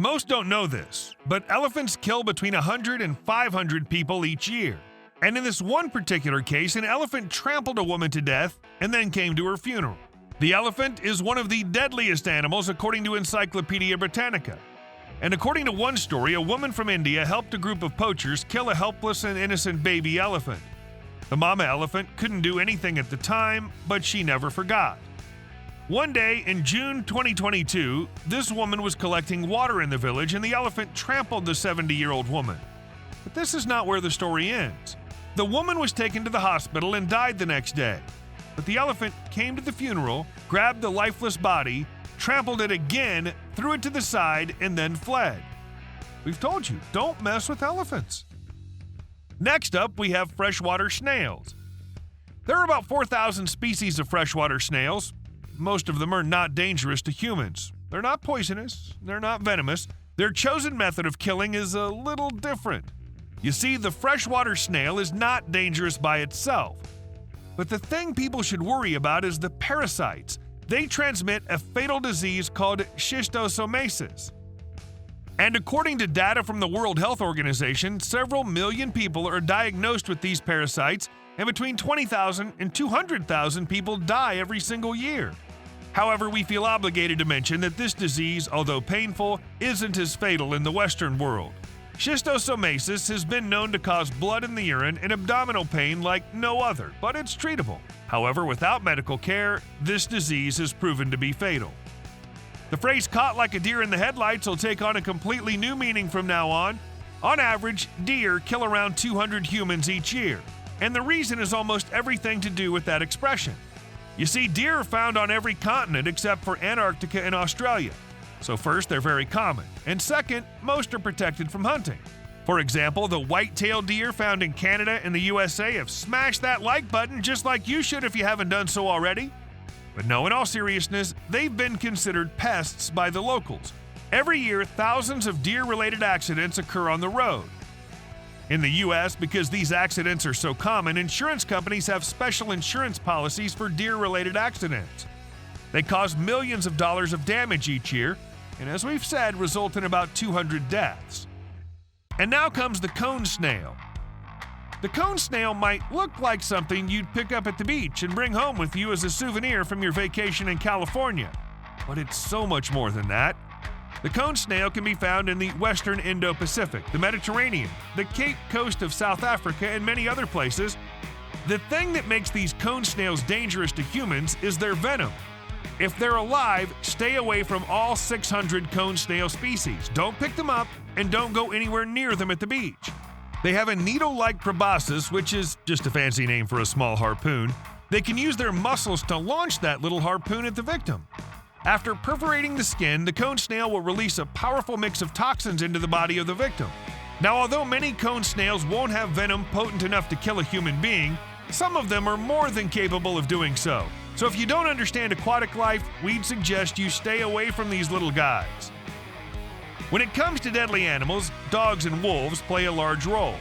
Most don't know this, but elephants kill between 100 and 500 people each year. And in this one particular case, an elephant trampled a woman to death and then came to her funeral. The elephant is one of the deadliest animals according to Encyclopedia Britannica. And according to one story, a woman from India helped a group of poachers kill a helpless and innocent baby elephant. The mama elephant couldn't do anything at the time, but she never forgot. One day in June 2022, this woman was collecting water in the village and the elephant trampled the 70-year-old woman. But this is not where the story ends. The woman was taken to the hospital and died the next day. But the elephant came to the funeral, grabbed the lifeless body, trampled it again, threw it to the side, and then fled. We've told you, don't mess with elephants. Next up, we have freshwater snails. There are about 4,000 species of freshwater snails. Most of them are not dangerous to humans. They're not poisonous, they're not venomous. Their chosen method of killing is a little different. You see, the freshwater snail is not dangerous by itself. But the thing people should worry about is the parasites. They transmit a fatal disease called schistosomiasis. And according to data from the World Health Organization, several million people are diagnosed with these parasites, and between 20,000 and 200,000 people die every single year. However, we feel obligated to mention that this disease, although painful, isn't as fatal in the Western world. Schistosomiasis has been known to cause blood in the urine and abdominal pain like no other, but it's treatable. However, without medical care, this disease has proven to be fatal. The phrase "caught like a deer in the headlights" will take on a completely new meaning from now on. On average, deer kill around 200 humans each year, and the reason is almost everything to do with that expression. You see, deer are found on every continent except for Antarctica and Australia. So first, they're very common, and second, most are protected from hunting. For example, the white-tailed deer found in Canada and the USA have smashed that like button just like you should if you haven't done so already. But no, in all seriousness, they've been considered pests by the locals. Every year, thousands of deer-related accidents occur on the road. In the US, because these accidents are so common, insurance companies have special insurance policies for deer-related accidents. They cause millions of dollars of damage each year, and as we've said, result in about 200 deaths. And now comes the cone snail. The cone snail might look like something you'd pick up at the beach and bring home with you as a souvenir from your vacation in California. But it's so much more than that. The cone snail can be found in the western Indo-Pacific, the Mediterranean, the Cape Coast of South Africa, and many other places. The thing that makes these cone snails dangerous to humans is their venom. If they're alive, stay away from all 600 cone snail species. Don't pick them up and don't go anywhere near them at the beach. They have a needle-like proboscis, which is just a fancy name for a small harpoon. They can use their muscles to launch that little harpoon at the victim. After perforating the skin, the cone snail will release a powerful mix of toxins into the body of the victim. Now, although many cone snails won't have venom potent enough to kill a human being, some of them are more than capable of doing so. So if you don't understand aquatic life, we'd suggest you stay away from these little guys. When it comes to deadly animals, dogs and wolves play a large role.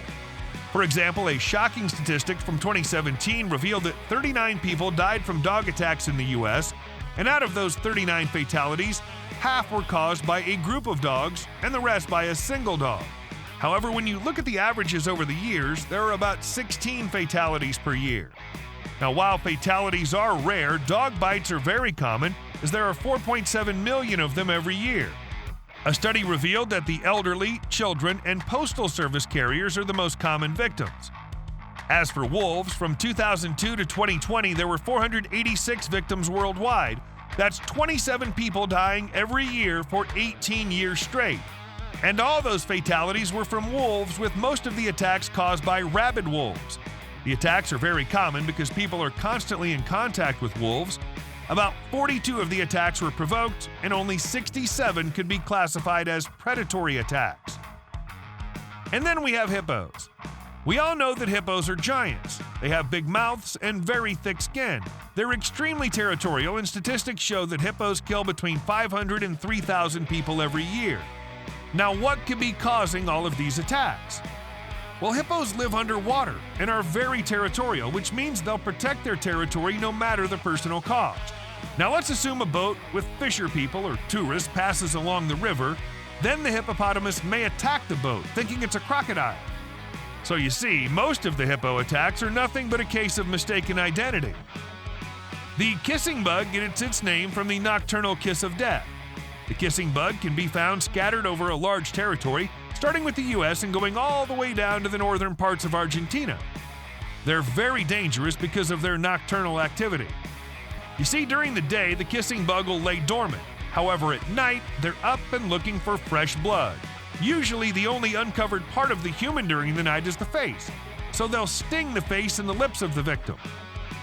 For example, a shocking statistic from 2017 revealed that 39 people died from dog attacks in the US, and out of those 39 fatalities, half were caused by a group of dogs and the rest by a single dog. However, when you look at the averages over the years, there are about 16 fatalities per year. Now, while fatalities are rare, dog bites are very common, as there are 4.7 million of them every year. A study revealed that the elderly, children, and postal service carriers are the most common victims. As for wolves, from 2002 to 2020, there were 486 victims worldwide. That's 27 people dying every year for 18 years straight. And all those fatalities were from wolves, with most of the attacks caused by rabid wolves. The attacks are very common because people are constantly in contact with wolves. About 42 of the attacks were provoked, and only 67 could be classified as predatory attacks. And then we have hippos. We all know that hippos are giants. They have big mouths and very thick skin. They're extremely territorial, and statistics show that hippos kill between 500 and 3,000 people every year. Now, what could be causing all of these attacks? Well, hippos live underwater and are very territorial, which means they'll protect their territory no matter the personal cost. Now let's assume a boat with fisher people or tourists passes along the river. Then the hippopotamus may attack the boat, thinking it's a crocodile. So you see, most of the hippo attacks are nothing but a case of mistaken identity. The kissing bug gets its name from the nocturnal kiss of death. The kissing bug can be found scattered over a large territory, starting with the US and going all the way down to the northern parts of Argentina. They're very dangerous because of their nocturnal activity. You see, during the day, the kissing bug will lay dormant. However, at night, they're up and looking for fresh blood. Usually, the only uncovered part of the human during the night is the face, so they'll sting the face and the lips of the victim.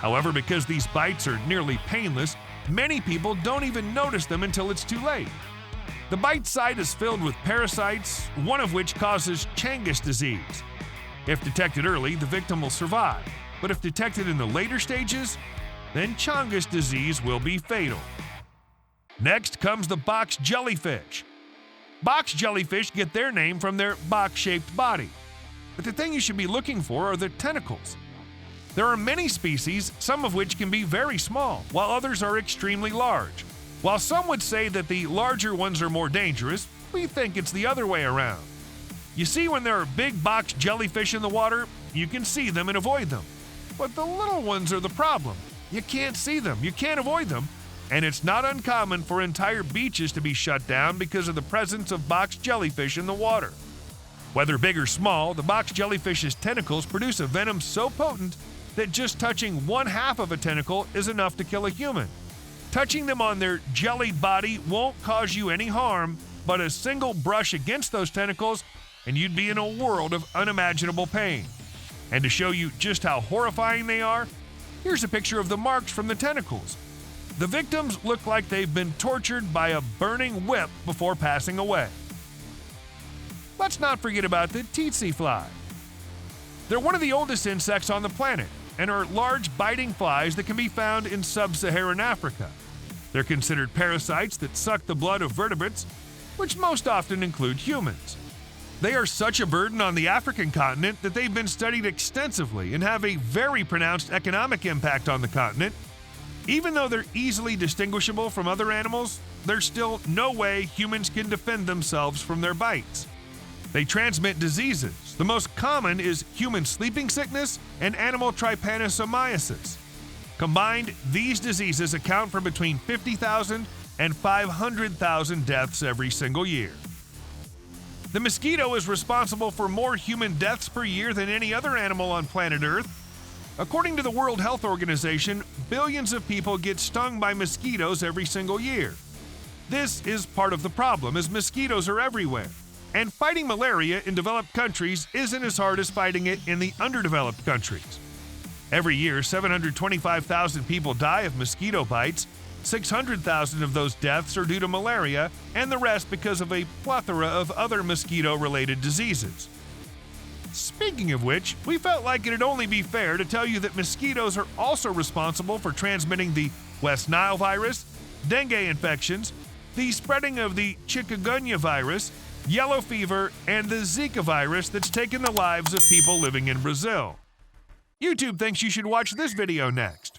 However, because these bites are nearly painless, many people don't even notice them until it's too late. The bite site is filled with parasites, one of which causes Changas disease. If detected early, the victim will survive, but if detected in the later stages, then Changas disease will be fatal. Next comes the box jellyfish. Box jellyfish get their name from their box-shaped body. But the thing you should be looking for are their tentacles. There are many species, some of which can be very small, while others are extremely large. While some would say that the larger ones are more dangerous, we think it's the other way around. You see, when there are big box jellyfish in the water, you can see them and avoid them. But the little ones are the problem. You can't see them, you can't avoid them, and it's not uncommon for entire beaches to be shut down because of the presence of box jellyfish in the water. Whether big or small, the box jellyfish's tentacles produce a venom so potent that just touching one half of a tentacle is enough to kill a human. Touching them on their jellied body won't cause you any harm, but a single brush against those tentacles and you'd be in a world of unimaginable pain. And to show you just how horrifying they are, here's a picture of the marks from the tentacles. The victims look like they've been tortured by a burning whip before passing away. Let's not forget about the tsetse fly. They're one of the oldest insects on the planet and are large biting flies that can be found in sub-Saharan Africa. They're considered parasites that suck the blood of vertebrates, which most often include humans. They are such a burden on the African continent that they've been studied extensively and have a very pronounced economic impact on the continent. Even though they're easily distinguishable from other animals, there's still no way humans can defend themselves from their bites. They transmit diseases. The most common is human sleeping sickness and animal trypanosomiasis. Combined, these diseases account for between 50,000 and 500,000 deaths every single year. The mosquito is responsible for more human deaths per year than any other animal on planet Earth. According to the World Health Organization, billions of people get stung by mosquitoes every single year. This is part of the problem, as mosquitoes are everywhere. And fighting malaria in developed countries isn't as hard as fighting it in the underdeveloped countries. Every year, 725,000 people die of mosquito bites. 600,000 of those deaths are due to malaria, and the rest because of a plethora of other mosquito-related diseases. Speaking of which, we felt like it'd only be fair to tell you that mosquitoes are also responsible for transmitting the West Nile virus, dengue infections, the spreading of the chikungunya virus, yellow fever, and the Zika virus that's taken the lives of people living in Brazil. YouTube thinks you should watch this video next.